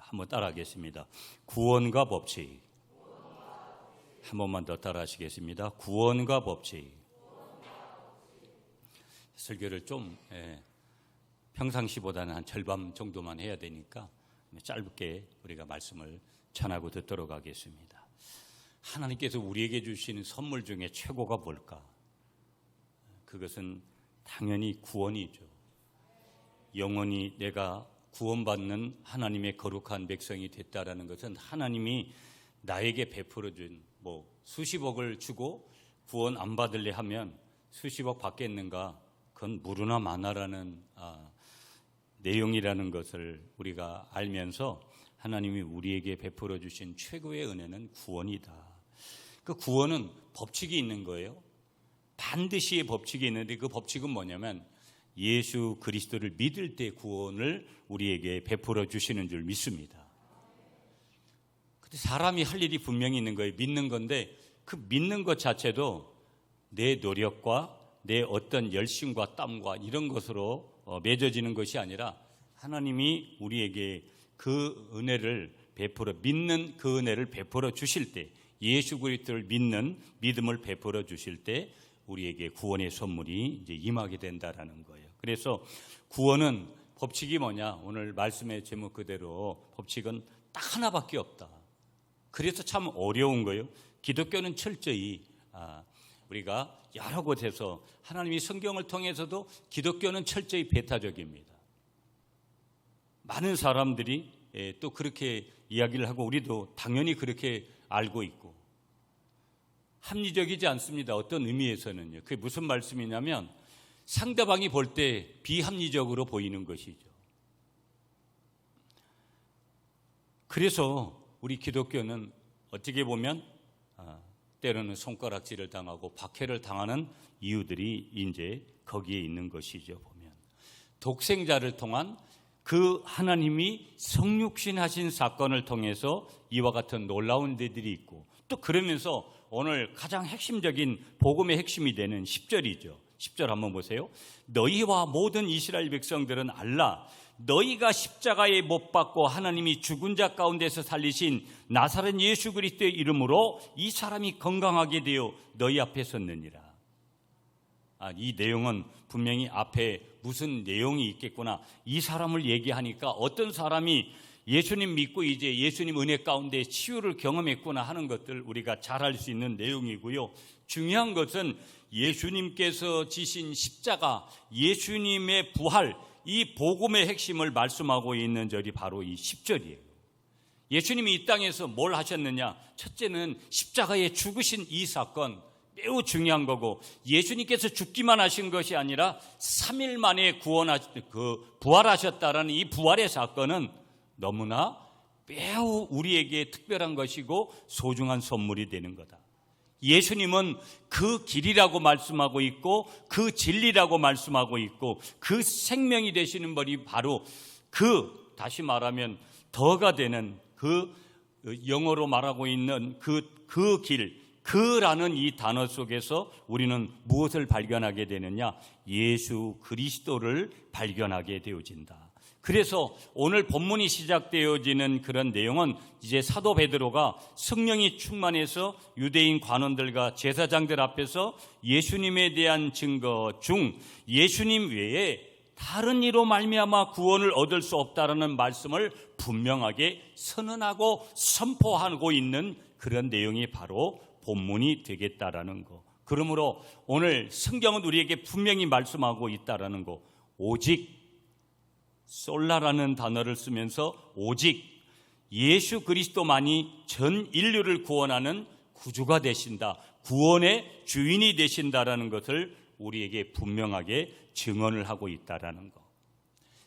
한번 따라하겠습니다. 구원과 법칙. 한 번만 더 따라하시겠습니다. 구원과 법칙. 설교를 좀 평상시보다는 한 절반 정도만 해야 되니까 짧게 우리가 말씀을 전하고 듣도록 하겠습니다. 하나님께서 우리에게 주시는 선물 중에 최고가 뭘까? 그것은 당연히 구원이죠. 영원히 내가 구원받는 하나님의 거룩한 백성이 됐다라는 것은 하나님이 나에게 베풀어 준 수십억을 주고 구원 안 받을래 하면 수십억 받겠는가? 그건 무르나 마나라는 내용이라는 것을 우리가 알면서 하나님이 우리에게 베풀어 주신 최고의 은혜는 구원이다. 그 구원은 법칙이 있는 거예요. 반드시 법칙이 있는데 그 법칙은 뭐냐면 예수 그리스도를 믿을 때 구원을 우리에게 베풀어 주시는 줄 믿습니다. 근데 사람이 할 일이 분명히 있는 거예요. 믿는 건데 그 믿는 것 자체도 내 노력과 내 어떤 열심과 땀과 이런 것으로 맺어지는 것이 아니라 하나님이 우리에게 그 은혜를 믿는 그 은혜를 베풀어 주실 때, 예수 그리스도를 믿는 믿음을 베풀어 주실 때 우리에게 구원의 선물이 이제 임하게 된다라는 거예요. 그래서 구원은 법칙이 뭐냐? 오늘 말씀의 제목 그대로 법칙은 딱 하나밖에 없다. 그래서 참 어려운 거예요. 기독교는 철저히 우리가 여러 곳에서 하나님이 성경을 통해서도 기독교는 철저히 배타적입니다. 많은 사람들이 또 그렇게 이야기를 하고 우리도 당연히 그렇게 알고 있고 합리적이지 않습니다. 어떤 의미에서는요. 그게 무슨 말씀이냐면 상대방이 볼 때 비합리적으로 보이는 것이죠. 그래서 우리 기독교는 어떻게 보면 때로는 손가락질을 당하고 박해를 당하는 이유들이 이제 거기에 있는 것이죠. 보면 독생자를 통한 그 하나님이 성육신하신 사건을 통해서 이와 같은 놀라운 데들이 있고 또 그러면서 오늘 가장 핵심적인 복음의 핵심이 되는 10절이죠. 10절 한번 보세요. 너희와 모든 이스라엘 백성들은 알라. 너희가 십자가에 못 박고 하나님이 죽은 자 가운데서 살리신 나사렛 예수 그리스도의 이름으로 이 사람이 건강하게 되어 너희 앞에 섰느니라. 이 내용은 분명히 앞에 무슨 내용이 있겠구나. 이 사람을 얘기하니까 어떤 사람이 예수님 믿고 이제 예수님 은혜 가운데 치유를 경험했구나 하는 것들 우리가 잘 알 수 있는 내용이고요. 중요한 것은 예수님께서 지신 십자가, 예수님의 부활, 이 복음의 핵심을 말씀하고 있는 절이 바로 이 10절이에요. 예수님이 이 땅에서 뭘 하셨느냐? 첫째는 십자가에 죽으신 이 사건 매우 중요한 거고 예수님께서 죽기만 하신 것이 아니라 3일 만에 부활하셨다라는 이 부활의 사건은 너무나 매우 우리에게 특별한 것이고 소중한 선물이 되는 거다. 예수님은 그 길이라고 말씀하고 있고 그 진리라고 말씀하고 있고 그 생명이 되시는 분이 바로 다시 말하면 더가 되는 영어로 말하고 있는 그 길, 그라는 이 단어 속에서 우리는 무엇을 발견하게 되느냐? 예수 그리스도를 발견하게 되어진다. 그래서 오늘 본문이 시작되어지는 그런 내용은 이제 사도 베드로가 성령이 충만해서 유대인 관원들과 제사장들 앞에서 예수님에 대한 증거 중 예수님 외에 다른 이로 말미암아 구원을 얻을 수 없다라는 말씀을 분명하게 선언하고 선포하고 있는 그런 내용이 바로 본문이 되겠다라는 거. 그러므로 오늘 성경은 우리에게 분명히 말씀하고 있다라는 거. 오직 솔라라는 단어를 쓰면서 오직 예수 그리스도만이 전 인류를 구원하는 구주가 되신다. 구원의 주인이 되신다라는 것을 우리에게 분명하게 증언을 하고 있다라는 거.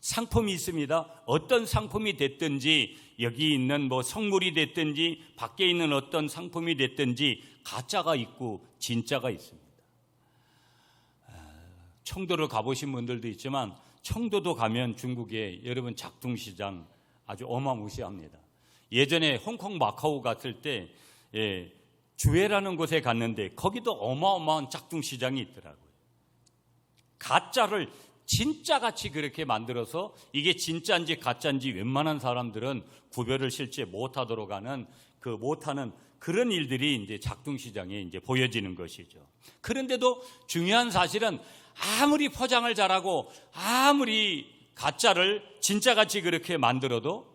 상품이 있습니다. 어떤 상품이 됐든지 여기 있는 성물이 됐든지 밖에 있는 어떤 상품이 됐든지 가짜가 있고 진짜가 있습니다. 청도를 가보신 분들도 있지만 청도도 가면 중국에 여러분 작동시장 아주 어마무시합니다. 예전에 홍콩 마카오 갔을 때 주회라는 곳에 갔는데 거기도 어마어마한 작동시장이 있더라고요. 가짜를 진짜같이 그렇게 만들어서 이게 진짜인지 가짜인지 웬만한 사람들은 구별을 실제 못하도록 하는 못하는 그런 일들이 이제 작동시장에 이제 보여지는 것이죠. 그런데도 중요한 사실은 아무리 포장을 잘하고 아무리 가짜를 진짜같이 그렇게 만들어도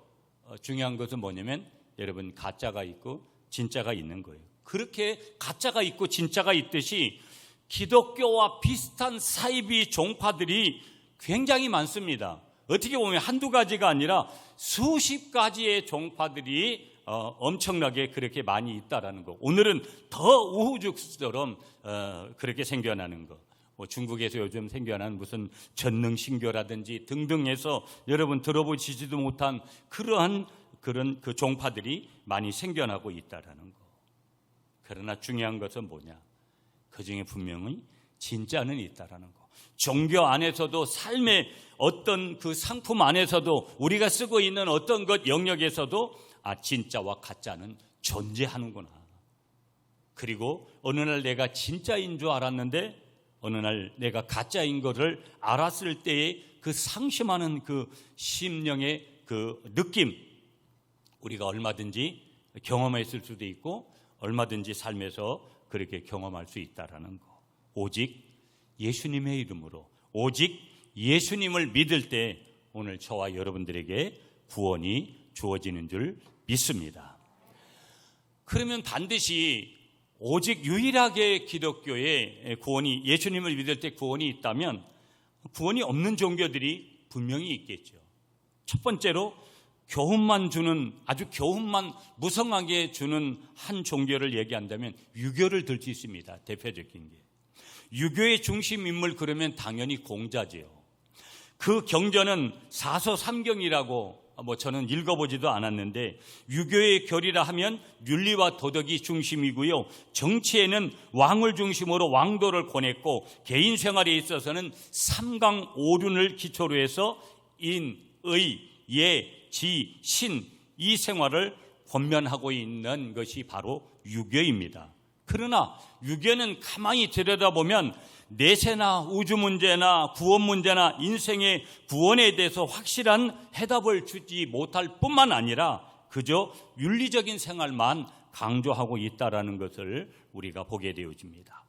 중요한 것은 뭐냐면 여러분, 가짜가 있고 진짜가 있는 거예요. 그렇게 가짜가 있고 진짜가 있듯이 기독교와 비슷한 사이비 종파들이 굉장히 많습니다. 어떻게 보면 한두 가지가 아니라 수십 가지의 종파들이 엄청나게 그렇게 많이 있다라는 거. 오늘은 더 우후죽순처럼 그렇게 생겨나는 거. 중국에서 요즘 생겨난 무슨 전능신교라든지 등등 해서 여러분 들어보시지도 못한 그런 그 종파들이 많이 생겨나고 있다라는 거. 그러나 중요한 것은 뭐냐? 그 중에 분명히 진짜는 있다라는 거. 종교 안에서도 삶의 어떤 그 상품 안에서도 우리가 쓰고 있는 어떤 것 영역에서도 진짜와 가짜는 존재하는구나. 그리고 어느 날 내가 진짜인 줄 알았는데 어느 날 내가 가짜인 것을 알았을 때의 그 상심하는 그 심령의 그 느낌, 우리가 얼마든지 경험했을 수도 있고 얼마든지 삶에서 그렇게 경험할 수 있다라는 거. 오직 예수님의 이름으로, 오직 예수님을 믿을 때 오늘 저와 여러분들에게 구원이 주어지는 줄 믿습니다. 그러면 반드시 오직 유일하게 기독교에 구원이, 예수님을 믿을 때 구원이 있다면 구원이 없는 종교들이 분명히 있겠죠. 첫 번째로 교훈만 주는, 아주 교훈만 무성하게 주는 한 종교를 얘기한다면 유교를 들 수 있습니다. 대표적인 게. 유교의 중심 인물 그러면 당연히 공자지요. 그 경전은 사서삼경이라고 저는 읽어보지도 않았는데, 유교의 결이라 하면 윤리와 도덕이 중심이고요, 정치에는 왕을 중심으로 왕도를 권했고, 개인 생활에 있어서는 삼강오륜을 기초로 해서 인, 의, 예, 지, 신, 이 생활을 권면하고 있는 것이 바로 유교입니다. 그러나 유교는 가만히 들여다보면 내세나 우주 문제나 구원 문제나 인생의 구원에 대해서 확실한 해답을 주지 못할 뿐만 아니라 그저 윤리적인 생활만 강조하고 있다라는 것을 우리가 보게 되어집니다.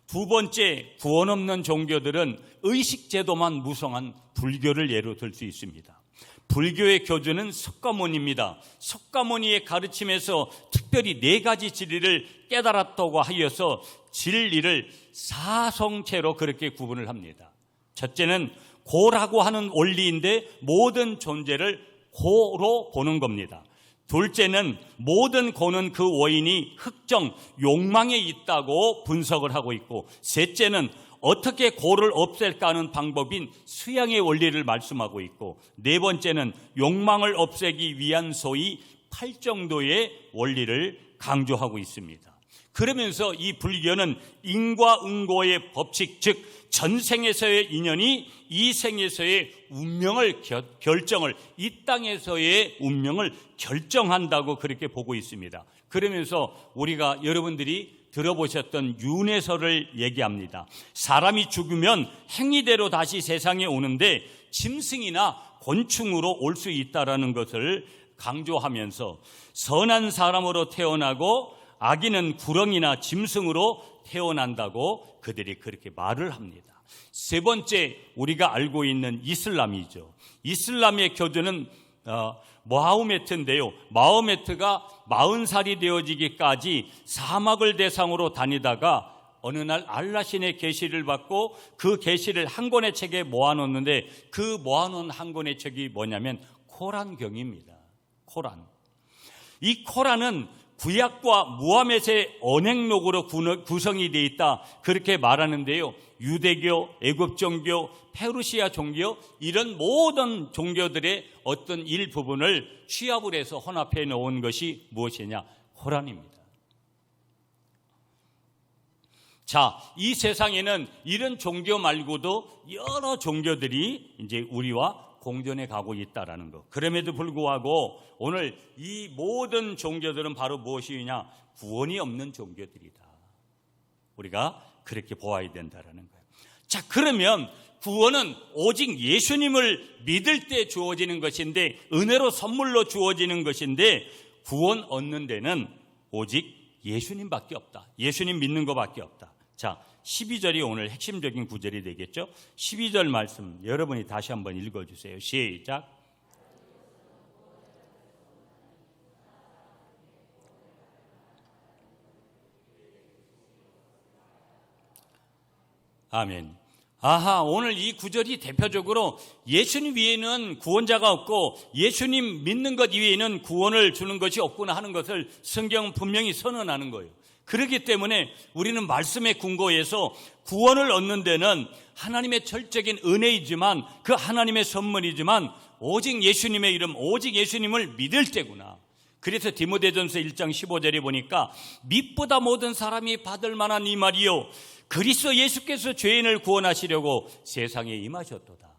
두 번째, 구원 없는 종교들은 의식제도만 무성한 불교를 예로 들 수 있습니다. 불교의 교주는 석가모니입니다. 석가모니의 가르침에서 특별히 4가지 진리를 깨달았다고 하여서 진리를 4성체로 그렇게 구분을 합니다. 첫째는 고라고 하는 원리인데 모든 존재를 고로 보는 겁니다. 둘째는 모든 고는 그 원인이 흑정, 욕망에 있다고 분석을 하고 있고, 셋째는 어떻게 고를 없앨까 하는 방법인 수양의 원리를 말씀하고 있고, 네 번째는 욕망을 없애기 위한 소위 팔정도의 원리를 강조하고 있습니다. 그러면서 이 불교는 인과 응고의 법칙, 즉 전생에서의 인연이 이 생에서의 운명을 결정을, 이 땅에서의 운명을 결정한다고 그렇게 보고 있습니다. 그러면서 우리가 여러분들이 들어보셨던 윤회설을 얘기합니다. 사람이 죽으면 행위대로 다시 세상에 오는데 짐승이나 곤충으로 올 수 있다라는 것을 강조하면서 선한 사람으로 태어나고 악인은 구렁이나 짐승으로 태어난다고 그들이 그렇게 말을 합니다. 세 번째, 우리가 알고 있는 이슬람이죠. 이슬람의 교주는 마호메트인데요. 마호메트가 40살이 되어지기까지 사막을 대상으로 다니다가 어느 날 알라신의 계시를 받고 그 계시를 한 권의 책에 모아놓는데, 그 모아놓은 한 권의 책이 뭐냐면 코란경입니다. 코란. 이 코란은 구약과 무하멧의 언행록으로 구성이 되어 있다 그렇게 말하는데요. 유대교, 애굽 종교, 페르시아 종교, 이런 모든 종교들의 어떤 일부분을 취합을 해서 혼합해 놓은 것이 무엇이냐? 코란입니다. 자, 이 세상에는 이런 종교 말고도 여러 종교들이 이제 우리와 공존해 가고 있다라는 것. 그럼에도 불구하고 오늘 이 모든 종교들은 바로 무엇이냐? 구원이 없는 종교들이다. 우리가 그렇게 보아야 된다라는 거예요. 자, 그러면 구원은 오직 예수님을 믿을 때 주어지는 것인데, 은혜로 선물로 주어지는 것인데, 구원 얻는 데는 오직 예수님밖에 없다. 예수님 믿는 것밖에 없다. 자, 12절이 오늘 핵심적인 구절이 되겠죠. 12절 말씀 여러분이 다시 한번 읽어주세요. 시작. 아멘. 아하, 오늘 이 구절이 대표적으로 예수님 위에는 구원자가 없고 예수님 믿는 것 이외에는 구원을 주는 것이 없구나 하는 것을 성경은 분명히 선언하는 거예요. 그렇기 때문에 우리는 말씀에 근거해서 구원을 얻는 데는 하나님의 절적인 은혜이지만, 그 하나님의 선물이지만 오직 예수님의 이름, 오직 예수님을 믿을 때구나. 그래서 디모데전서 1장 15절에 보니까 믿보다 모든 사람이 받을 만한 이 말이요, 그리스도 예수께서 죄인을 구원하시려고 세상에 임하셨도다.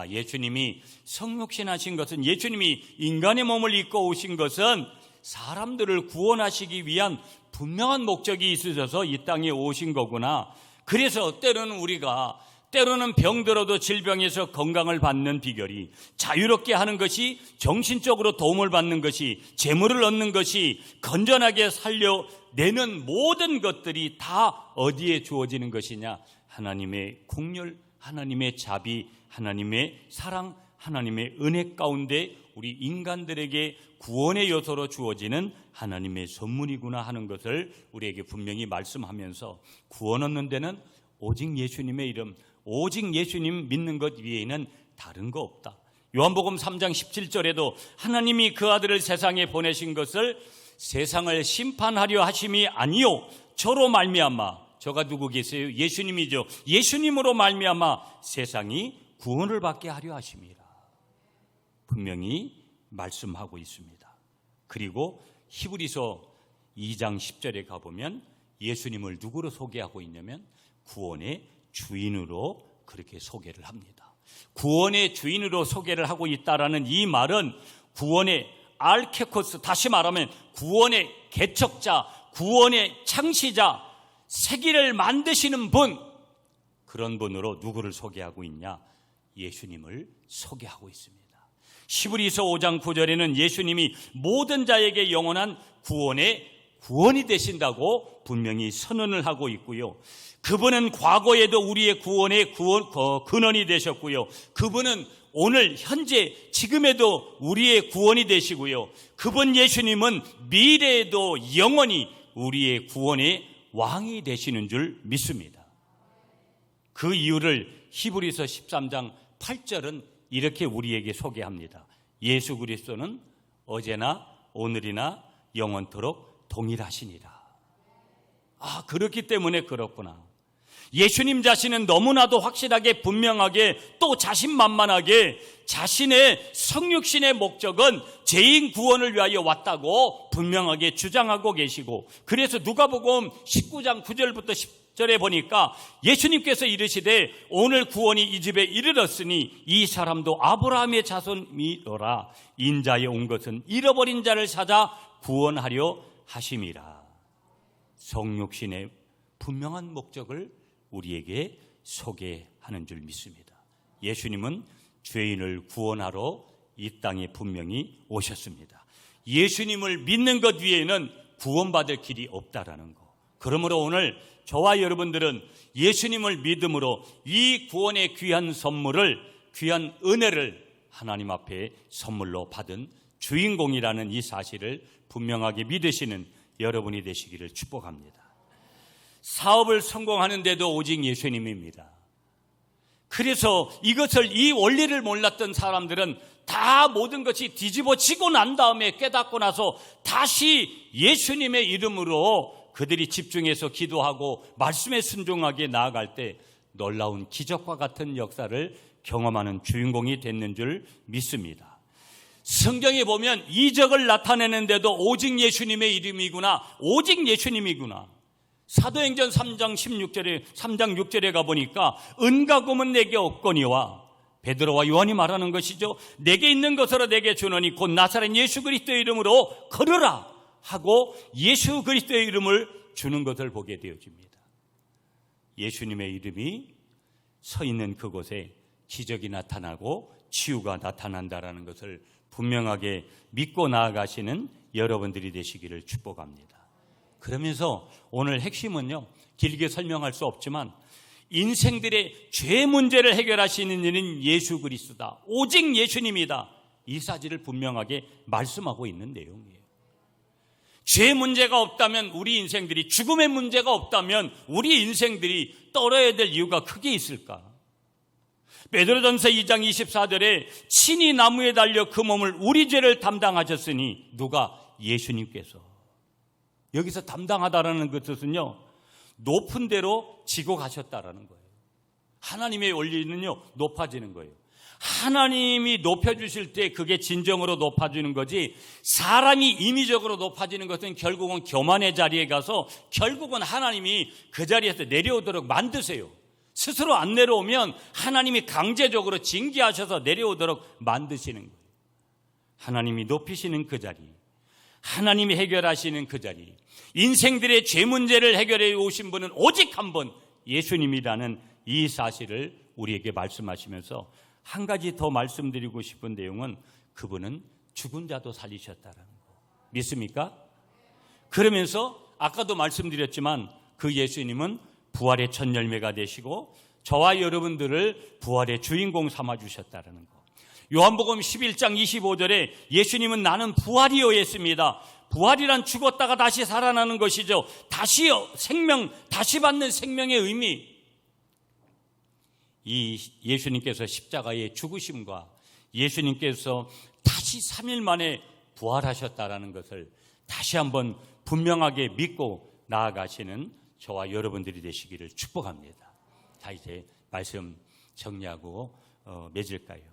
예수님이 성육신하신 것은, 예수님이 인간의 몸을 입고 오신 것은 사람들을 구원하시기 위한 분명한 목적이 있으셔서 이 땅에 오신 거구나. 그래서 때로는 병들어도 질병에서 건강을 받는 비결이, 자유롭게 하는 것이, 정신적으로 도움을 받는 것이, 재물을 얻는 것이, 건전하게 살려내는 모든 것들이 다 어디에 주어지는 것이냐? 하나님의 긍휼, 하나님의 자비, 하나님의 사랑, 하나님의 은혜 가운데 우리 인간들에게 구원의 요소로 주어지는 하나님의 선물이구나 하는 것을 우리에게 분명히 말씀하면서, 구원 얻는 데는 오직 예수님의 이름, 오직 예수님 믿는 것 외에는 다른 거 없다. 요한복음 3장 17절에도 하나님이 그 아들을 세상에 보내신 것을 세상을 심판하려 하심이 아니요 저로 말미암아, 저가 누구 계세요? 예수님이죠. 예수님으로 말미암아 세상이 구원을 받게 하려 하심이라 분명히 말씀하고 있습니다. 그리고 히브리서 2장 10절에 가보면 예수님을 누구로 소개하고 있냐면 구원의 주인으로 그렇게 소개를 합니다. 구원의 주인으로 소개를 하고 있다라는 이 말은 구원의 알케코스, 다시 말하면 구원의 개척자, 구원의 창시자, 세계를 만드시는 분, 그런 분으로 누구를 소개하고 있냐? 예수님을 소개하고 있습니다. 히브리서 5장 9절에는 예수님이 모든 자에게 영원한 구원이 되신다고 분명히 선언을 하고 있고요. 그분은 과거에도 우리의 구원의 근원이 되셨고요. 그분은 오늘 현재 지금에도 우리의 구원이 되시고요. 그분 예수님은 미래에도 영원히 우리의 구원의 왕이 되시는 줄 믿습니다. 그 이유를 히브리서 13장 8절은 이렇게 우리에게 소개합니다. 예수 그리스도는 어제나 오늘이나 영원토록 동일하시니라. 그렇기 때문에 그렇구나. 예수님 자신은 너무나도 확실하게, 분명하게, 또 자신만만하게 자신의 성육신의 목적은 죄인 구원을 위하여 왔다고 분명하게 주장하고 계시고, 그래서 누가복음 19장 9절부터 10절에 보니까 예수님께서 이르시되 오늘 구원이 이 집에 이르렀으니 이 사람도 아브라함의 자손이로라. 인자에 온 것은 잃어버린 자를 찾아 구원하려 하심이라. 성육신의 분명한 목적을 우리에게 소개하는 줄 믿습니다. 예수님은 죄인을 구원하러 이 땅에 분명히 오셨습니다. 예수님을 믿는 것 외에는 구원받을 길이 없다라는 거. 그러므로 오늘 저와 여러분들은 예수님을 믿음으로 이 구원의 귀한 선물을, 귀한 은혜를 하나님 앞에 선물로 받은 주인공이라는 이 사실을 분명하게 믿으시는 여러분이 되시기를 축복합니다. 사업을 성공하는데도 오직 예수님입니다. 그래서 이 원리를 몰랐던 사람들은 다 모든 것이 뒤집어지고 난 다음에 깨닫고 나서 다시 예수님의 이름으로 그들이 집중해서 기도하고 말씀에 순종하게 나아갈 때 놀라운 기적과 같은 역사를 경험하는 주인공이 됐는 줄 믿습니다. 성경에 보면 이적을 나타내는데도 오직 예수님의 이름이구나, 오직 예수님이구나. 사도행전 3장 6절에 가보니까 은과 금은 내게 없거니와, 베드로와 요한이 말하는 것이죠. 내게 있는 것으로 내게 주노니 곧 나사렛 예수 그리스도의 이름으로 걸으라 하고 예수 그리스도의 이름을 주는 것을 보게 되어집니다. 예수님의 이름이 서 있는 그곳에 기적이 나타나고 치유가 나타난다라는 것을 분명하게 믿고 나아가시는 여러분들이 되시기를 축복합니다. 그러면서 오늘 핵심은요, 길게 설명할 수 없지만 인생들의 죄 문제를 해결하시는 이는 예수 그리스도다. 오직 예수님이다. 이 사실을 분명하게 말씀하고 있는 내용이에요. 죄 문제가 없다면 우리 인생들이, 죽음의 문제가 없다면 우리 인생들이 떨어야 될 이유가 크게 있을까? 베드로전서 2장 24절에 친히 나무에 달려 그 몸을 우리 죄를 담당하셨으니 누가? 예수님께서. 여기서 담당하다라는 그 뜻은요, 높은 데로 지고 가셨다라는 거예요. 하나님의 원리는요, 높아지는 거예요. 하나님이 높여주실 때 그게 진정으로 높아지는 거지, 사람이 임의적으로 높아지는 것은 결국은 교만의 자리에 가서 결국은 하나님이 그 자리에서 내려오도록 만드세요. 스스로 안 내려오면 하나님이 강제적으로 징계하셔서 내려오도록 만드시는 거예요. 하나님이 높이시는 그 자리, 하나님이 해결하시는 그 자리, 인생들의 죄 문제를 해결해 오신 분은 오직 한 분, 예수님이라는 이 사실을 우리에게 말씀하시면서 한 가지 더 말씀드리고 싶은 내용은 그분은 죽은 자도 살리셨다는 거. 믿습니까? 그러면서 아까도 말씀드렸지만 그 예수님은 부활의 첫 열매가 되시고 저와 여러분들을 부활의 주인공 삼아주셨다는 거. 요한복음 11장 25절에 예수님은 나는 부활이요 했습니다. 부활이란 죽었다가 다시 살아나는 것이죠. 다시 생명, 다시 받는 생명의 의미. 이 예수님께서 십자가의 죽으심과 예수님께서 다시 3일 만에 부활하셨다라는 것을 다시 한번 분명하게 믿고 나아가시는 저와 여러분들이 되시기를 축복합니다. 자, 이제 말씀 정리하고 맺을까요?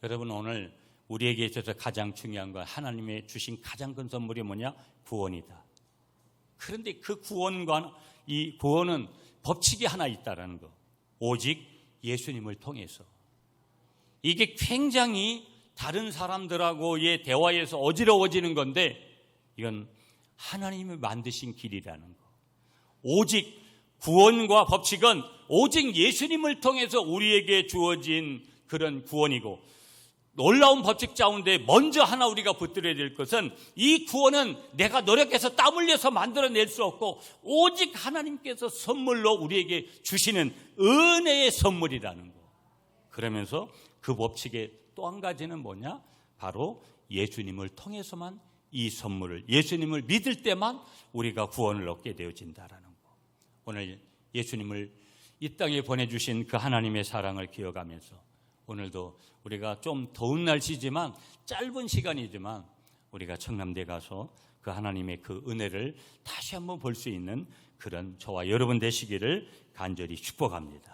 여러분, 오늘 우리에게 있어서 가장 중요한 건 하나님의 주신 가장 큰 선물이 뭐냐? 구원이다. 그런데 그 구원과 이 구원은 법칙이 하나 있다라는 거. 오직 예수님을 통해서. 이게 굉장히 다른 사람들하고의 대화에서 어지러워지는 건데 이건 하나님이 만드신 길이라는 거. 오직 구원과 법칙은 오직 예수님을 통해서 우리에게 주어진 그런 구원이고, 놀라운 법칙 가운데 먼저 하나 우리가 붙들어야 될 것은 이 구원은 내가 노력해서 땀 흘려서 만들어낼 수 없고 오직 하나님께서 선물로 우리에게 주시는 은혜의 선물이라는 거. 그러면서 그 법칙의 또 한 가지는 뭐냐? 바로 예수님을 통해서만 이 선물을, 예수님을 믿을 때만 우리가 구원을 얻게 되어진다라는 거. 오늘 예수님을 이 땅에 보내주신 그 하나님의 사랑을 기억하면서 오늘도 우리가 좀 더운 날씨지만 짧은 시간이지만 우리가 청남대 가서 그 하나님의 그 은혜를 다시 한번 볼 수 있는 그런 저와 여러분 되시기를 간절히 축복합니다.